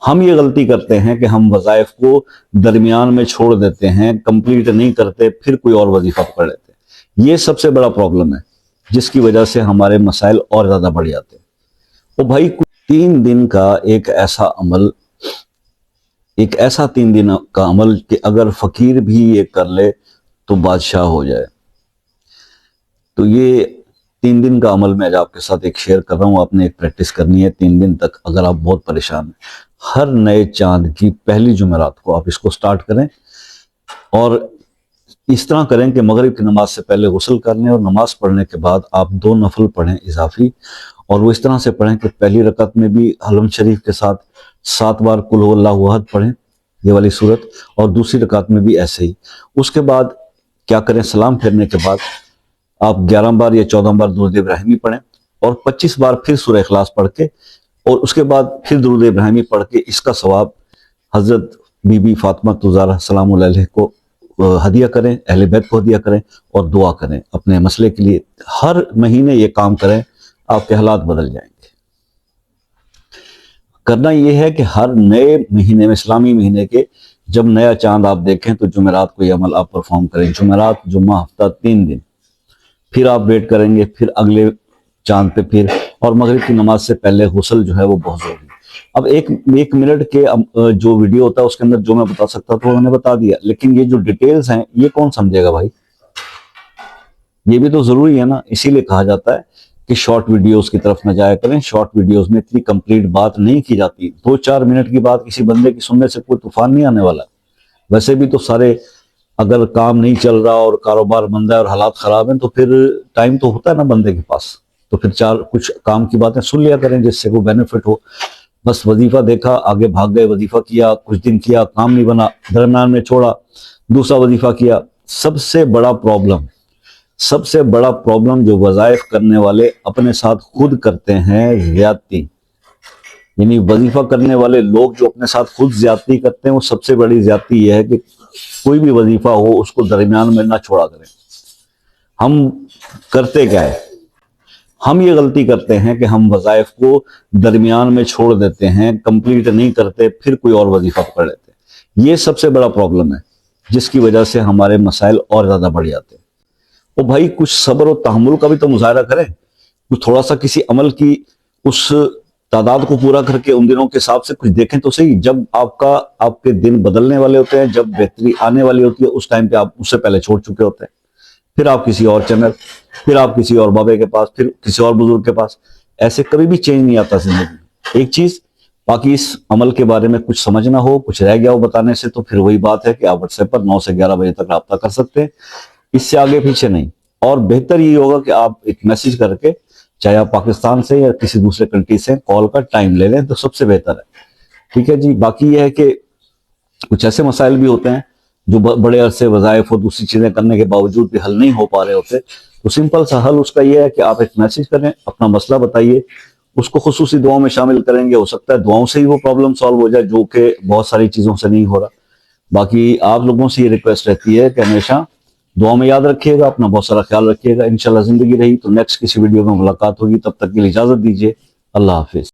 ہم یہ غلطی کرتے ہیں کہ ہم وظائف کو درمیان میں چھوڑ دیتے ہیں، کمپلیٹ نہیں کرتے، پھر کوئی اور وظیفہ پکڑ لیتے ہیں۔ یہ سب سے بڑا پرابلم ہے جس کی وجہ سے ہمارے مسائل اور زیادہ بڑھ جاتے ہیں۔ تو بھائی 3 دن کا ایک ایسا 3 دن کا عمل کہ اگر فقیر بھی یہ کر لے تو بادشاہ ہو جائے۔ تو یہ 3 دن کا عمل میں آج آپ کے ساتھ ایک شیئر کر رہا ہوں، آپ نے ایک پریکٹس کرنی ہے 3 دن تک۔ اگر آپ بہت پریشان ہیں، ہر نئے چاند کی پہلی جمعرات کو آپ اس کو سٹارٹ کریں، اور اس طرح کریں کہ مغرب کی نماز سے پہلے غسل کر لیں، اور نماز پڑھنے کے بعد آپ 2 نفل پڑھیں اضافی، اور وہ اس طرح سے پڑھیں کہ پہلی رکعت میں بھی حلم شریف کے ساتھ 7 بار قل هو اللہ احد پڑھیں، یہ والی صورت، اور دوسری رکعت میں بھی ایسے ہی۔ اس کے بعد کیا کریں، سلام پھیرنے کے بعد آپ 11 بار یا 14 بار درود ابراہیمی پڑھیں، اور 25 بار پھر سورہ اخلاص پڑھ کے، اور اس کے بعد پھر درود ابراہیمی پڑھ کے اس کا ثواب حضرت بی بی فاطمہ الزہرا سلام اللہ علیہ کو ہدیہ کریں، اہل بیت کو ہدیہ کریں، اور دعا کریں اپنے مسئلے کے لیے۔ ہر مہینے یہ کام کریں، آپ کے حالات بدل جائیں گے۔ کرنا یہ ہے کہ ہر نئے مہینے میں، اسلامی مہینے کے جب نیا چاند آپ دیکھیں تو جمعرات کو یہ عمل آپ پرفارم کریں، جمعرات، جمعہ، ہفتہ، 3 دن۔ پھر آپ ویٹ کریں گے، پھر اگلے چاند پہ پھر، اور مغرب کی نماز سے پہلے غسل جو ہے وہ بہت ضروری ہے۔ اب ایک منٹ کے جو ویڈیو ہوتا ہے اس کے اندر جو میں بتا سکتا تھا وہ میں نے بتا دیا، لیکن یہ جو ڈیٹیلز ہیں یہ کون سمجھے گا بھائی؟ یہ بھی تو ضروری ہے نا۔ اسی لیے کہا جاتا ہے کہ شارٹ ویڈیوز کی طرف نہ جایا کریں، شارٹ ویڈیوز میں اتنی کمپلیٹ بات نہیں کی جاتی۔ 2-4 منٹ کی بات کسی بندے کی سننے سے کوئی طوفان نہیں آنے والا۔ ویسے بھی تو سارے، اگر کام نہیں چل رہا اور کاروبار بند ہے اور حالات خراب ہیں تو پھر ٹائم تو ہوتا ہے نا بندے کے پاس، تو پھر 4 کچھ کام کی باتیں سن لیا کریں جس سے کوئی بینیفٹ ہو۔ بس وظیفہ دیکھا، آگے بھاگ گئے، وظیفہ کیا، کچھ دن کیا، کام نہیں بنا، درمیان میں چھوڑا، دوسرا وظیفہ کیا۔ سب سے بڑا پرابلم جو وظائف کرنے والے اپنے ساتھ خود کرتے ہیں، زیادتی۔ یعنی وظیفہ کرنے والے لوگ جو اپنے ساتھ خود زیادتی کرتے ہیں، وہ سب سے بڑی زیادتی یہ ہے کہ کوئی بھی وظیفہ ہو اس کو درمیان میں نہ چھوڑا کریں۔ ہم کرتے کیا ہے، ہم یہ غلطی کرتے ہیں کہ ہم وظائف کو درمیان میں چھوڑ دیتے ہیں، کمپلیٹ نہیں کرتے، پھر کوئی اور وظیفہ پکڑ لیتے ہیں۔ یہ سب سے بڑا پرابلم ہے جس کی وجہ سے ہمارے مسائل اور زیادہ بڑھ جاتے ہیں۔ تو بھائی کچھ صبر و تحمل کا بھی تو مظاہرہ کریں، کچھ تھوڑا سا کسی عمل کی اس تعداد کو پورا کر کے ان دنوں کے حساب سے کچھ دیکھیں تو صحیح۔ جب آپ کے دن بدلنے والے ہوتے ہیں، جب بہتری آنے والی ہوتی ہے، اس ٹائم پہ آپ اس سے پہلے چھوڑ چکے ہوتے ہیں۔ پھر آپ کسی اور چینل، پھر آپ کسی اور بابے کے پاس، پھر کسی اور بزرگ کے پاس، ایسے کبھی بھی چینج نہیں آتا زندگی میں۔ ایک چیز باقی اس عمل کے بارے میں کچھ سمجھنا ہو، کچھ رہ گیا ہو بتانے سے، تو پھر وہی بات ہے کہ آپ واٹس ایپ پر 9 سے 11 بجے تک رابطہ کر سکتے ہیں، اس سے آگے پیچھے نہیں۔ اور بہتر یہ ہوگا کہ آپ ایک میسج کر کے، چاہے آپ پاکستان سے یا کسی دوسرے کنٹری سے، کال کا ٹائم لے لیں تو سب سے بہتر ہے۔ ٹھیک ہے جی۔ باقی یہ ہے کہ کچھ ایسے مسائل بھی ہوتے ہیں جو بڑے عرصے وظائف اور دوسری چیزیں کرنے کے باوجود بھی حل نہیں ہو پا رہے ہوتے، تو سمپل سا حل اس کا یہ ہے کہ آپ ایک میسج کریں، اپنا مسئلہ بتائیے، اس کو خصوصی دعاؤں میں شامل کریں گے، ہو سکتا ہے دعاؤں سے ہی وہ پرابلم سالو ہو جائے، جو کہ بہت ساری چیزوں سے نہیں ہو رہا۔ باقی آپ لوگوں سے یہ ریکویسٹ رہتی ہے کہ ہمیشہ دعاؤں میں یاد رکھیے گا، اپنا بہت سارا خیال رکھیے گا۔ انشاءاللہ زندگی رہی تو نیکسٹ کسی ویڈیو میں ملاقات ہوگی، تب تک کے لیے اجازت دیجیے، اللہ حافظ۔